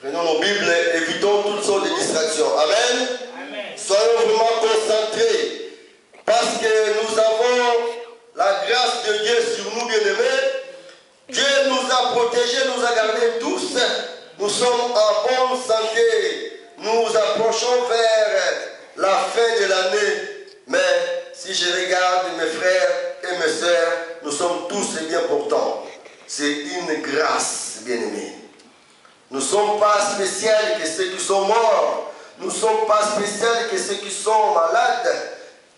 Prenons nos Bibles, évitons toutes sortes de distractions. Amen. Amen. Soyons vraiment concentrés. Parce que nous avons la grâce de Dieu sur nous, bien-aimés. Dieu nous a protégés, nous a gardés tous. Nous sommes en bonne santé. Nous approchons vers la fin de l'année. Mais si je regarde mes frères et mes sœurs, nous sommes tous bien portants. C'est une grâce, bien-aimés. Nous ne sommes pas spéciaux que ceux qui sont morts. Nous ne sommes pas spéciaux que ceux qui sont malades.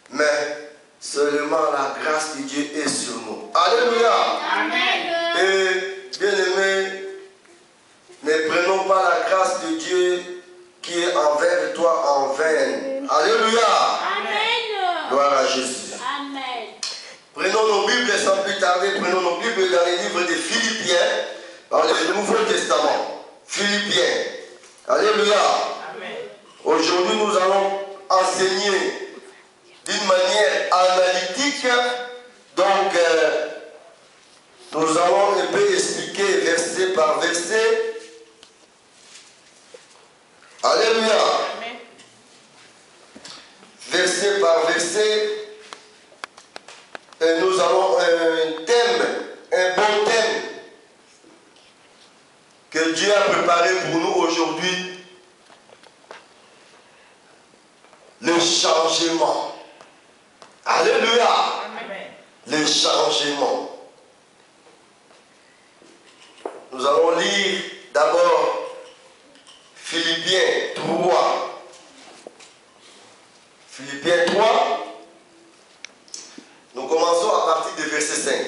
Mais seulement la grâce de Dieu est sur nous. Alléluia. Amen. Et bien-aimés, ne prenons pas la grâce de Dieu qui est envers toi en vain. Alléluia. Amen. Gloire à Jésus. Amen. Prenons nos Bibles sans plus tarder. Prenons nos Bibles dans les livres de Philippiens, dans le Nouveau Testament. Philippiens. Alléluia. Amen. Aujourd'hui, nous allons enseigner d'une manière analytique. Donc, nous allons un peu expliquer verset par verset. Alléluia. Amen. Verset par verset. Et nous avons un thème, un bon thème que Dieu a préparé pour nous aujourd'hui. Le changement. Alléluia. Amen. Le changement. Nous allons lire d'abord Philippiens 3. Philippiens 3. Nous commençons à partir du verset 5.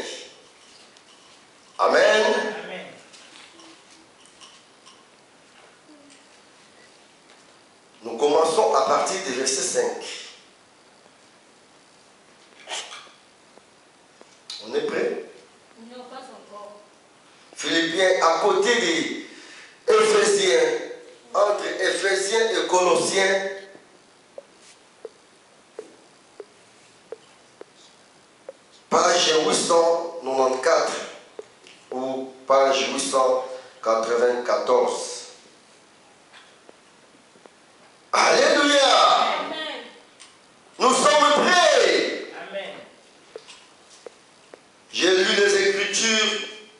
Amen. Amen. Nous commençons à partir du verset 5. On est prêt? Non, pas encore. Philippiens, à côté des Éphésiens, entre Éphésiens et Colossiens, page 894 ou page 894. Alléluia! Amen. Nous sommes prêts! Amen. J'ai lu les Écritures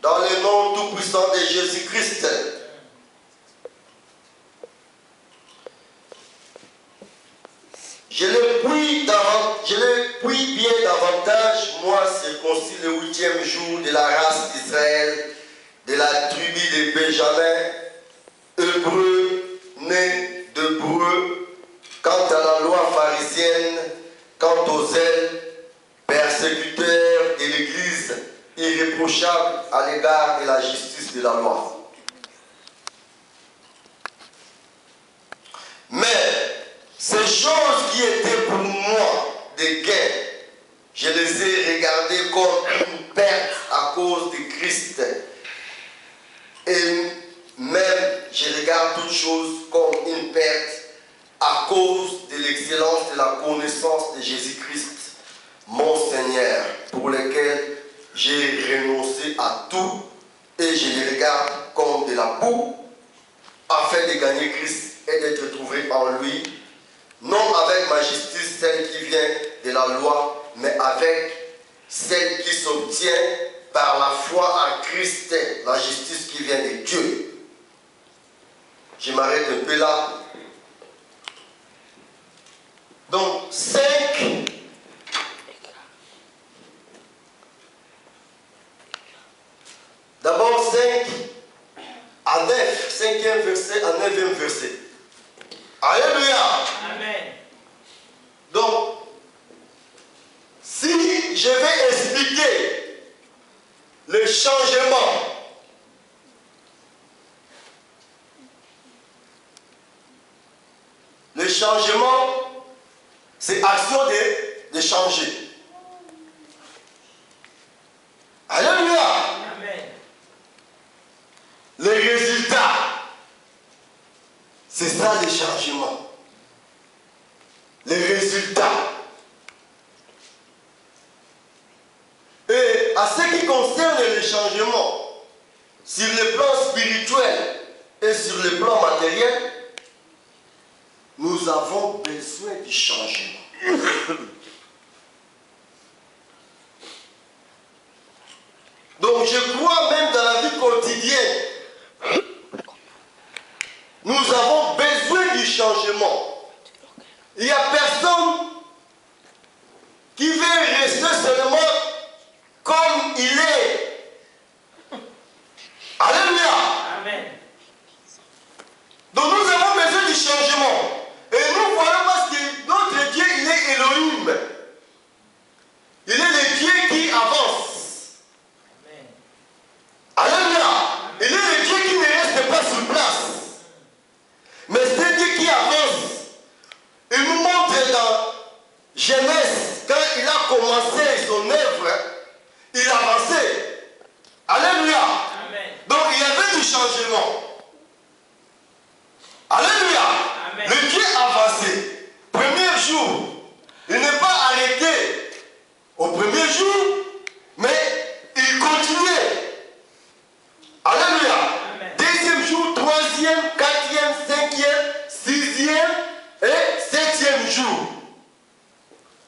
dans le nom tout-puissant de Jésus-Christ. Je le puis bien davantage, moi circoncis le 8e jour de la race d'Israël, de la tribu de Benjamin, hébreu, né d'hébreu, quant à la loi pharisienne, quant aux zèles, persécuteurs de l'Église, irréprochable à l'égard de la justice de la loi. Mais ces choses qui étaient pour moi des gains, je les ai regardées comme une perte à cause de Christ. Et même je regarde toutes choses comme une perte à cause de l'excellence de la connaissance de Jésus-Christ, mon Seigneur, pour lequel j'ai renoncé à tout et je les regarde comme de la boue, afin de gagner Christ et d'être trouvé en lui, non avec ma justice, celle qui vient de la loi, mais avec celle qui s'obtient par la foi en Christ, la justice qui vient de Dieu. Je m'arrête un peu là. Donc, 5. D'abord 5 à 9, 5e verset à 9e verset. Alléluia. Amen. Donc, si je vais expliquer le changement, c'est action de changer. Alléluia. Amen. Les résultats, c'est ça le changement. Les résultats. Et à ce qui concerne le changement, sur le plan spirituel, et sur le plan matériel, nous avons besoin du changement. Donc je crois même dans la vie quotidienne, nous avons besoin du changement. Il n'y a personne qui veut rester seulement comme il est. Alléluia. Amen. Donc nous avons besoin du changement. Et nous voyons parce que notre Dieu, il est Elohim. Il est le Dieu qui avance. Amen. Alléluia. Il est le Dieu qui ne reste pas sur place. Mais c'est Dieu qui avance. Il nous montre dans Genèse, quand il a commencé son œuvre, il avançait. Alléluia. Amen. Donc il y avait du changement. Alléluia. Amen. Le Dieu avancé. Premier jour, il n'est pas arrêté au premier jour, mais il continuait. Alléluia. Amen. Deuxième jour, troisième, quatrième, cinquième, sixième et septième jour.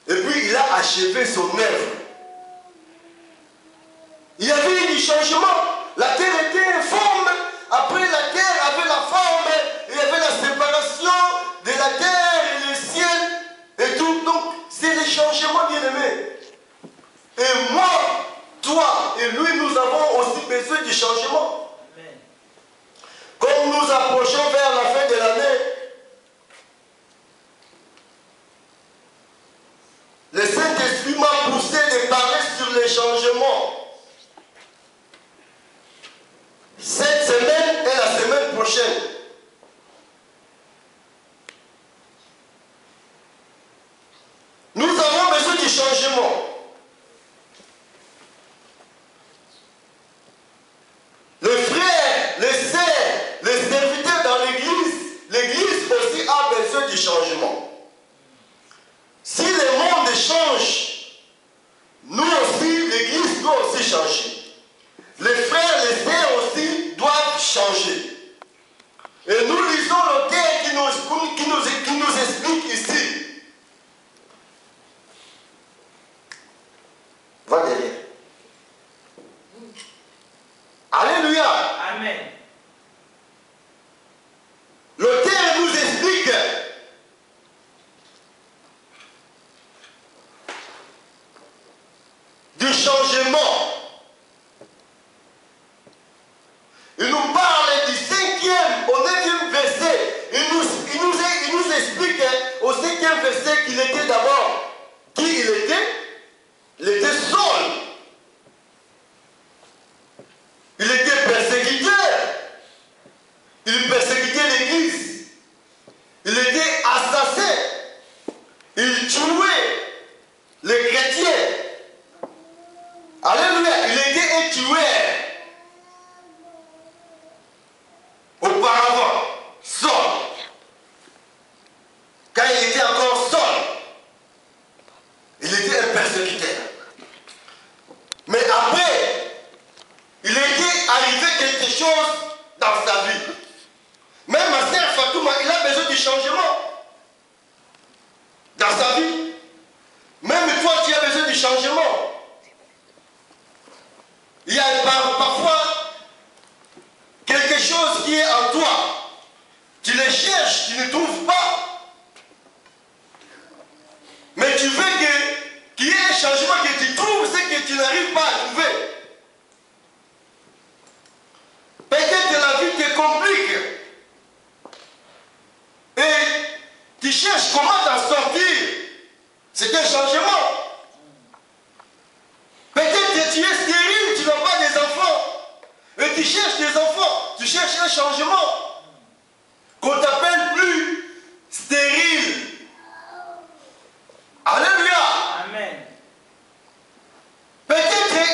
Et puis il a achevé son œuvre. Il y avait eu du changement. La terre était informe. Après la terre avait la forme. Il y avait la séparation de la terre et le ciel. Et tout. Donc c'est le changement, bien-aimé. Et moi, toi et lui, nous avons aussi besoin du changement. Amen. Comme nous approchons vers la fin de l'année, le Saint-Esprit m'a poussé de parler sur les changements. Cette semaine et la semaine prochaine. Nous avons besoin du changement. Les frères, les sœurs, les serviteurs dans l'église aussi a besoin du changement. Si le monde change, nous aussi, l'église doit aussi changer. Les frères, les sœurs aussi doivent changer. Et nous lisons le texte qui nous explique ici. Va derrière. Alléluia. Amen. L'auteur nous explique du changement. Il nous parle du 5e au 9e verset. Il nous explique au 5e verset qu'il était d'abord. Qui il était? Il était Saul. Il était persécuteur. Il persécutait l'église. Il était assassin. Il tuait les chrétiens. Alléluia. Il était un tueur. Auparavant, Saul. Quand il était encore Saul, il était un persécuteur. Mais après, il était arrivé quelque chose dans sa vie. Même ma sœur Fatouma, il a besoin du changement dans sa vie. Même toi, tu as besoin du changement. Il y a parfois quelque chose qui est en toi. Tu le cherches, tu ne trouves pas. Mais tu veux qu'il y ait un changement que tu trouves, ce que tu n'arrives pas à trouver. Peut-être que la vie te complique. Et tu cherches comment t'en sortir. C'est un changement. Peut-être que tu es stérile, tu n'as pas des enfants. Et tu cherches des enfants. Tu cherches un changement. Qu'on t'appelle plus stérile. Alléluia. Amen. Peut-être que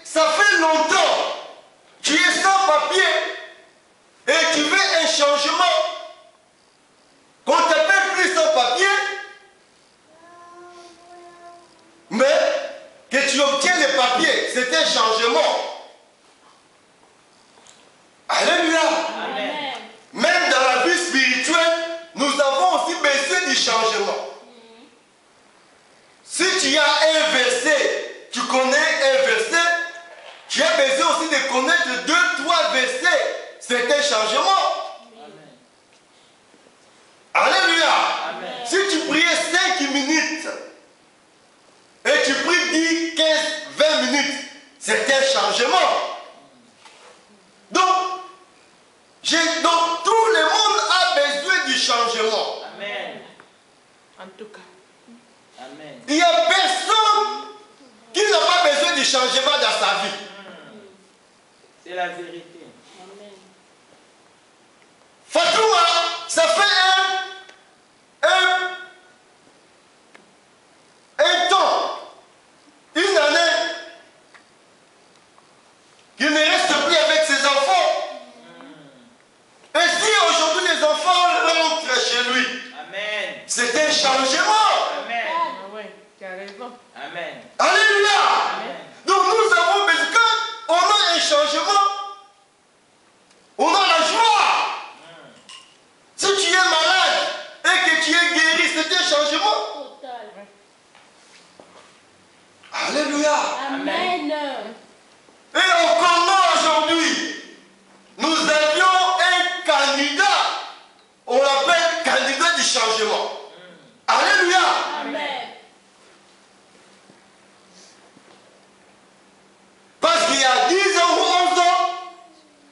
ça fait longtemps. Tu es sans papier. Et tu veux un changement. Qu'on t'appelle plus sans papier. Mais que tu obtiens les papiers, c'est un changement. Alléluia. Amen. Tu as besoin aussi de connaître 2-3 versets. C'est un changement. Amen. Alléluia. Amen. Si tu priais 5 minutes et tu pries 10, 15, 20 minutes, c'est un changement. Donc, tout le monde a besoin du changement. Amen. En tout cas. Amen. Il n'y a personne qui n'a pas besoin du changement dans sa vie. C'est la vérité. Fatouma, ça fait un temps, une année, qu'il ne reste plus avec ses enfants. Et si aujourd'hui les enfants rentrent chez lui, Amen. c'est un changement. Amen. Ah ouais, tu as raison. Amen. Alléluia. Amen. Donc nous avons besoin, quand on a un changement, on a la joie. Si tu es malade et que tu es guéri, c'est un changement. Total. Alléluia. Amen. Et au Congo aujourd'hui, nous avions un candidat, on l'appelle candidat du changement. Alléluia. Amen. Parce qu'il y a 10 ans ou 11 ans,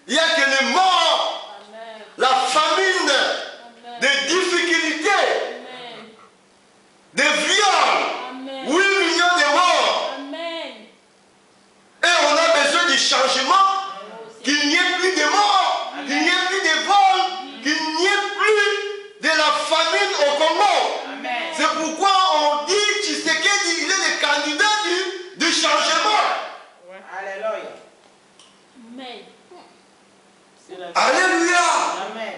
il n'y a que les morts, Amen. la famine, Amen. des difficultés, Amen. des viols, Amen. 8 millions de morts. Amen. Et on a besoin du changement, qu'il n'y ait plus de morts, qu'il n'y ait plus de vols, qu'il n'y ait plus de la famine au Congo. Amen. C'est pourquoi on dit Tshisekedi, il est le candidat du changement. Alléluia. Amen. C'est la Alléluia. Amen.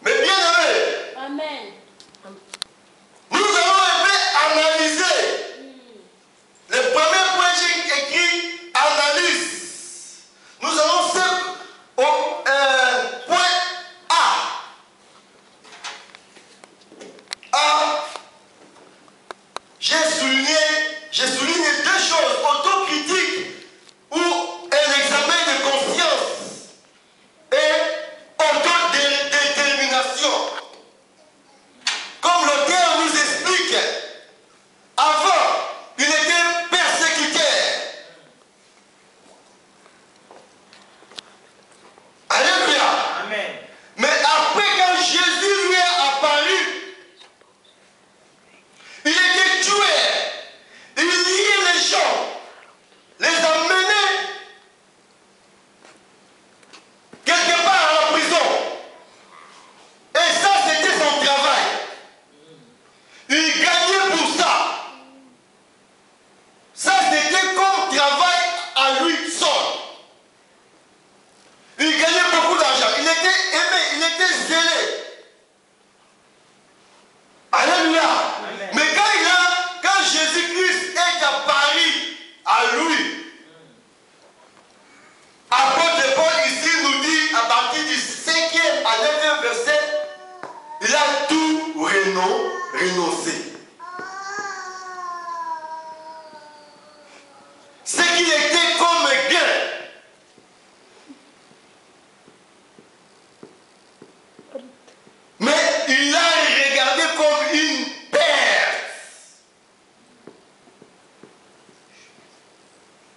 Mais bien aimé, Amen. nous allons un peu analyser. Le premier point, j'ai écrit analyse. Nous allons au point A. A, j'ai souligné 2 choses, autocritique ou un examen de conscience et autodétermination. Comme l'auteur nous explique, avant, il était persécuteur. Alléluia. Amen. Mais après, quand Jésus lui est apparu, il était tué. Il liait les gens, les emmenait quelque part à la prison. Et ça, c'était son travail. Il gagnait pour ça. Ça, c'était comme travail à lui seul. Il gagnait beaucoup d'argent. Il était aimé, il était zélé. Alléluia. Amen. Mais quand Jésus-Christ est apparu à lui, apôtre Paul ici nous dit, à partir du 5e à 9e verset, il a tout renoncé. Ce qui était comme gain. Mais il l'a regardé comme une perte. 1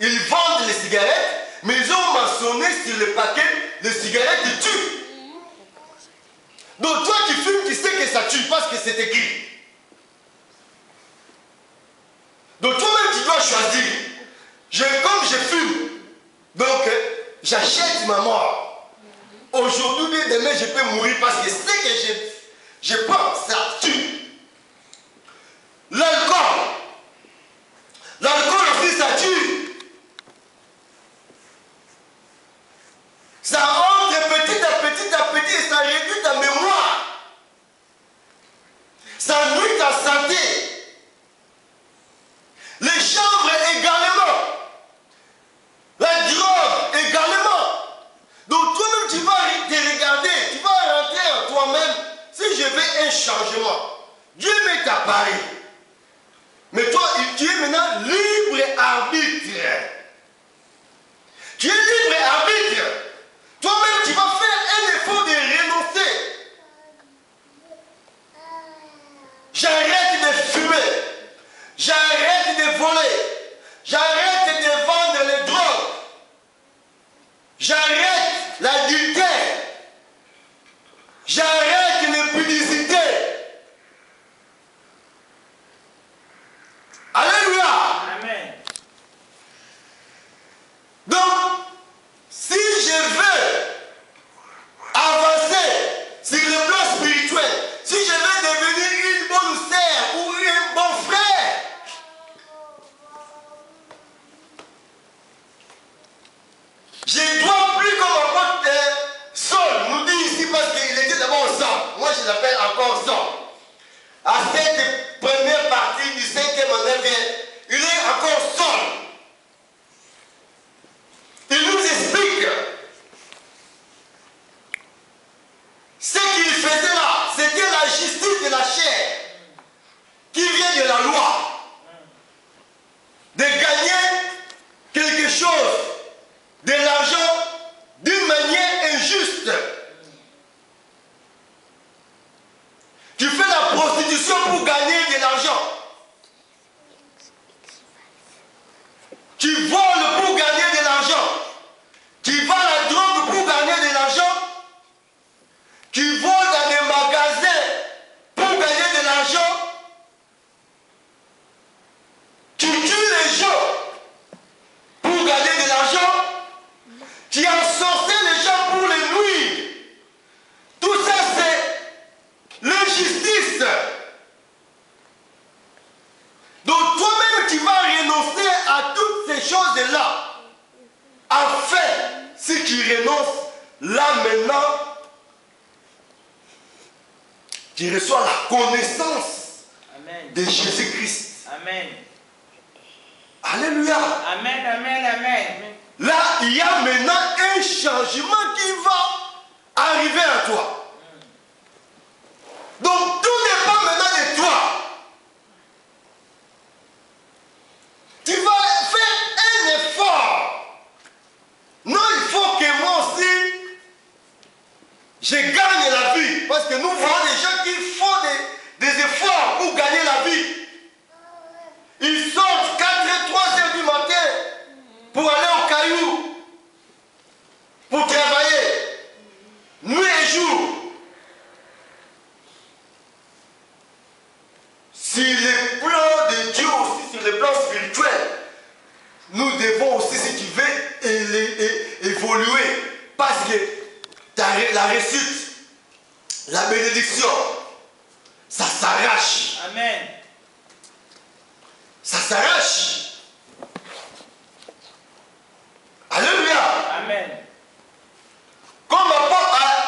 Ils vendent les cigarettes, mais ils ont mentionné sur le paquet les cigarettes tuent. Donc toi qui fumes, tu sais que ça tue parce que c'est écrit. Donc toi-même tu dois choisir. Comme je fume, donc j'achète ma mort. Aujourd'hui, demain, je peux mourir parce que ce que je pense, ça tue. L'alcool. L'alcool aussi, ça tue. Ça entre petit à petit et ça réduit ta mémoire. Ça nuit ta santé. Les chanvres également. La drogue également. Donc toi-même, tu vas te regarder, tu vas rentrer en toi-même. Si je veux un changement, Dieu met ta Paris. Mais toi, tu es maintenant libre arbitre. Tu es libre arbitre. Toi-même, tu vas faire un effort de renoncer. J'arrête de fumer. J'arrête de voler. J'arrête de vendre les drogues. J'arrête l'adultère. J'arrête l'impudicité. Alléluia. Amen. Donc, si je veux avancer sur le plan spirituel, si je veux devenir une bonne sœur ou un bon frère, je ne dois plus comme apôtre Saul nous dit ici parce qu'il était d'abord Saul. Moi je l'appelle encore Saul. À cette première partie du 5e en 9e, il est encore Saul. Il nous explique ce qu'il faisait là, c'était la justice de la chair qui vient de la loi. De gagner quelque chose, de l'argent, d'une manière injuste. Tu fais la prostitution pour gagner de l'argent. Tu voles pour gagner de l'argent. Tu vends la drogue pour gagner de l'argent. Tu voles dans des magasins pour gagner de l'argent. Tu tues les gens pour gagner de l'argent. Tu ensorcelles les gens pour les nuire. Tout ça, c'est l'injustice. Donc toi-même, tu vas renoncer à toutes ces choses-là. Afin, si tu renonces, là maintenant, tu reçois la connaissance Amen. de Jésus-Christ. Amen. Alléluia. Amen. Amen. Amen. Là, il y a maintenant un changement qui va arriver à toi. Donc, tout dépend maintenant de toi. Tu vas faire un effort. Non, il faut que moi aussi, je gagne la vie. Parce que nous voyons des gens qui font des efforts pour gagner la vie. Ils sortent 4 et 3 heures du matin pour aller au caillou, pour travailler, nuit et jour. Sur le plan de Dieu aussi, sur le plan spirituel, nous devons aussi, si tu veux, évoluer. Parce que la réussite, la bénédiction, ça s'arrache. Amen. Ça s'arrache. Alléluia. Amen. Comme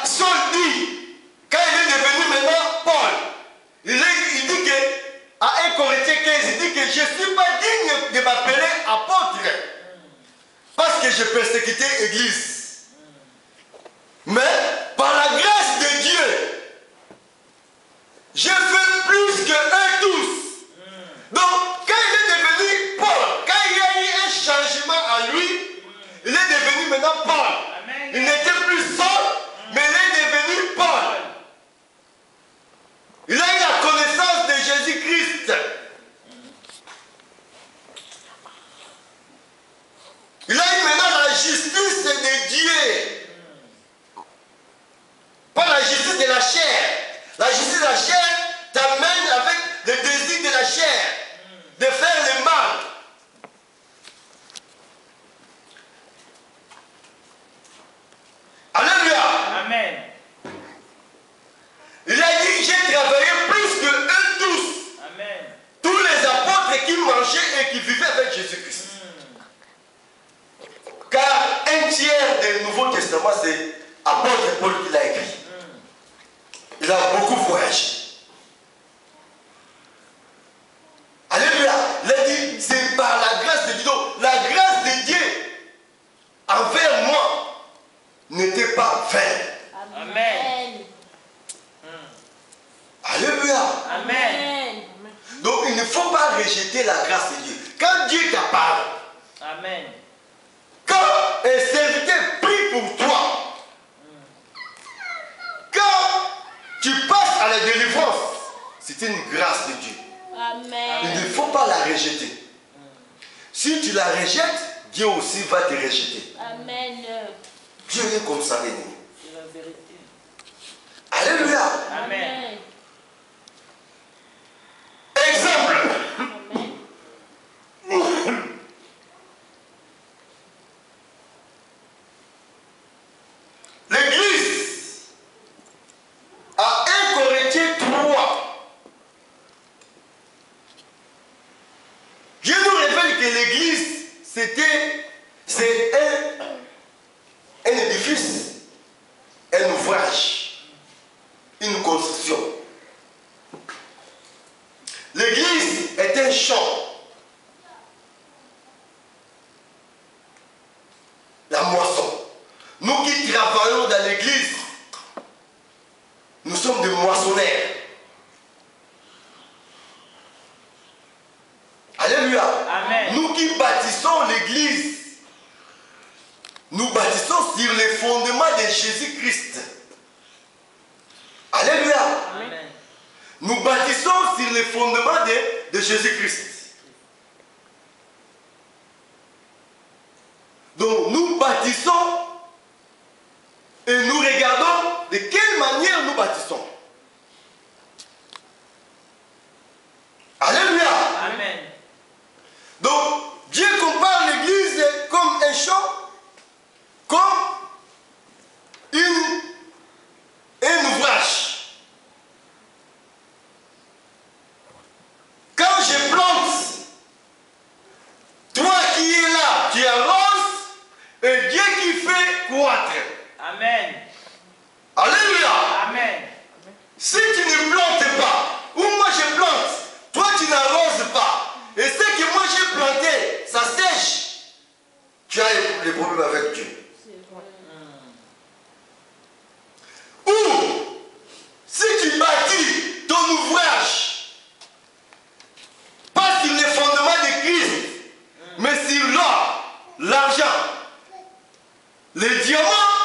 Saul dit, quand il est devenu maintenant Paul, il dit que, à 1 Corinthiens 15, il dit que je ne suis pas digne de m'appeler apôtre. Parce que j'ai persécuté l'Église. Mais par la grâce de Dieu, j'ai fait plus que eux tous. Donc, quand il est devenu Paul, quand il y a eu un changement en lui, il est devenu maintenant Paul. Amen. Il n'était plus Saul, mais il est devenu Paul. Il a eu la connaissance de Jésus-Christ. de Dieu. Pas la justice de la chair. La justice de la chair t'amène avec le désir de la chair de faire le mal. Alléluia. Amen. Il a dit, j'ai travaillé plus que eux tous. Amen. Tous les apôtres qui mangeaient et qui vivaient avec Jésus-Christ. Car un tiers du Nouveau Testament, c'est apôtre Paul qui l'a écrit. Il a beaucoup voyagé. Alléluia. Il a dit, c'est par la grâce de Dieu. Donc, la grâce de Dieu envers moi n'était pas vaine. Amen. Alléluia. Amen. Donc, il ne faut pas rejeter la grâce de Dieu. Quand Dieu t'a parlé, Amen. quand un serviteur prie pour toi, quand tu passes à la délivrance, c'est une grâce de Dieu. Amen. Il ne faut pas la rejeter. Si tu la rejettes, Dieu aussi va te rejeter. Amen. Dieu est comme ça, ennemi. C'est la vérité. Alléluia. Amen. Exemple. Amen. L'église, à 1 Corinthiens 3, Dieu nous révèle que l'église, c'est un édifice, un ouvrage, une construction. L'église est un champ. La moisson. Nous qui travaillons dans l'église, nous sommes des moissonnaires. Alléluia. Amen. Nous qui bâtissons l'église, nous bâtissons sur les fondements de Jésus-Christ. Alléluia. Amen. Nous bâtissons sur les fondements de Jésus-Christ. Donc nous bâtissons et nous regardons de quelle manière nous bâtissons. Alléluia. Amen. Donc Dieu compare l'église comme un champ, comme un ouvrage. Quand je plante, toi qui es là, tu arroses, et Dieu qui fait croître. Amen. Alléluia. Amen. Si tu ne plantes pas, ou moi je plante, toi tu n'arroses pas, et ce que moi j'ai planté, ça sèche, tu as des problèmes avec Dieu. Ou, si tu bâtis ton ouvrage, pas sur les fondements de Christ, mais sur l'or, l'argent, les diamants,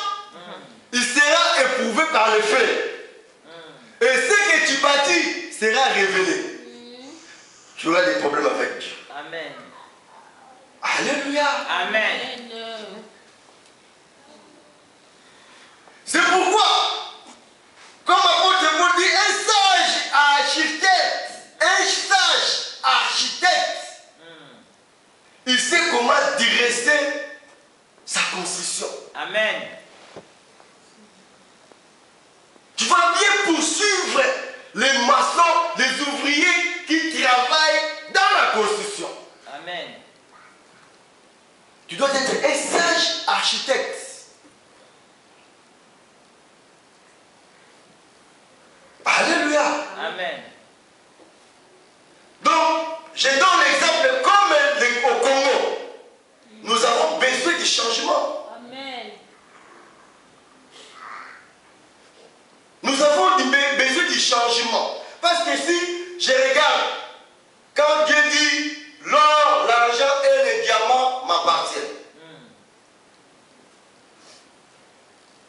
il sera éprouvé par le feu. Et ce que tu bâtis sera révélé. Tu auras des problèmes avec Dieu. Amen. Alléluia. Amen. C'est pourquoi, comme apôtre Paul dit, un sage architecte, il sait comment dresser sa construction. Amen. Tu vas bien poursuivre les maçons, les ouvriers qui travaillent dans la construction. Amen. Tu dois être un sage architecte. Alléluia. Amen. Donc, je donne l'exemple comme au Congo. Nous avons besoin de changement. Amen. Nous avons besoin du changement. Parce que si je regarde, quand Dieu dit l'or, l'argent et les diamants m'appartiennent.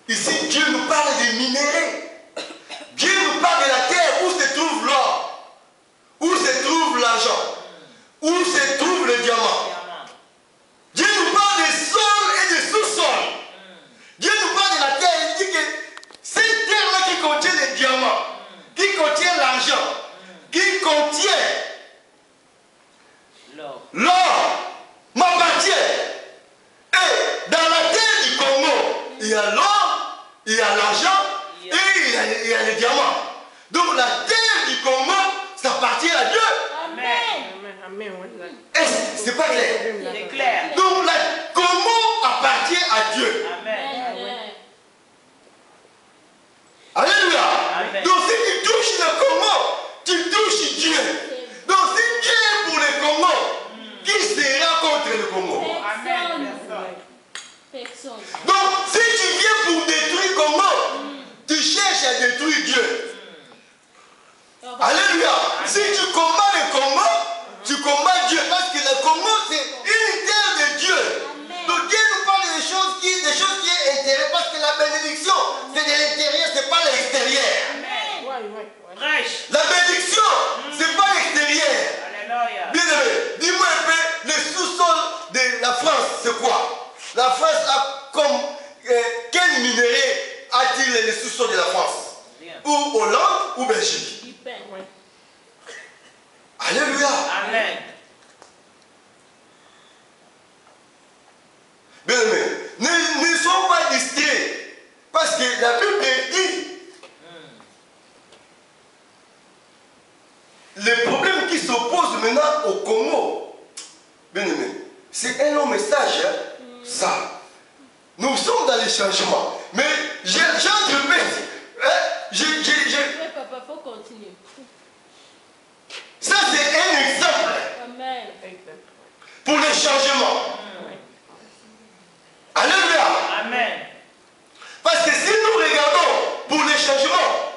Ici, Dieu nous parle des minéraux. Dieu nous parle de la terre où se trouve l'or, où se trouve l'argent, où se trouve le diamant. Dieu nous parle des sols et des sous-sols. il y a l'or, il y a l'argent et il y a les diamants. Donc la terre du Congo, ça appartient à Dieu. Amen. Amen. Amen. Ouais, Est-ce c'est pas clair? C'est clair. Donc le Congo appartient à Dieu. Amen. Amen. Alléluia. Amen. Donc si tu touches le Congo, tu touches Dieu. Donc si Dieu est pour le Congo, qui sera contre le Congo? Amen. Personne. Donc si tu viens pour détruire le Congo, tu cherches à détruire Dieu. Alléluia. Si tu combats le Congo, tu combats Dieu. Parce que le Congo, c'est une terre de Dieu. Amen. Donc Dieu nous parle des choses qui est intérieures. Parce que la bénédiction, c'est de l'intérieur, c'est pas l'extérieur. Amen. ouais. Prêche. La bénédiction, c'est pas l'extérieur. Alléluia. Bien aimé, dis-moi un peu, le sous-sol de la France, c'est quoi? La France a comme, quel minerai a-t-il le sous-sol de la France? Bien. Ou Hollande ou Belgique? Du pain. Ouais. Alléluia. Amen. Bien aimé, ne soyons pas distraits. Parce que la Bible dit les problèmes qui s'opposent maintenant au Congo. Bien aimé, c'est un long message, hein, ça. Nous sommes dans les changements. Mais j'entrepèse. Oui, papa, faut continuer. Ça, c'est un exemple Amen. Exact. pour les changements. Alléluia. Amen. Parce que si nous regardons pour les changements,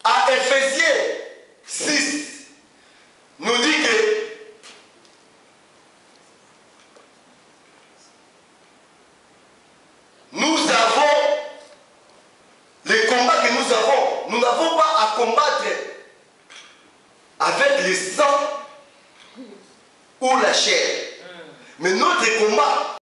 à Éphésiens 6, nous dit que nous avons les combats que nous avons. Nous n'avons pas à combattre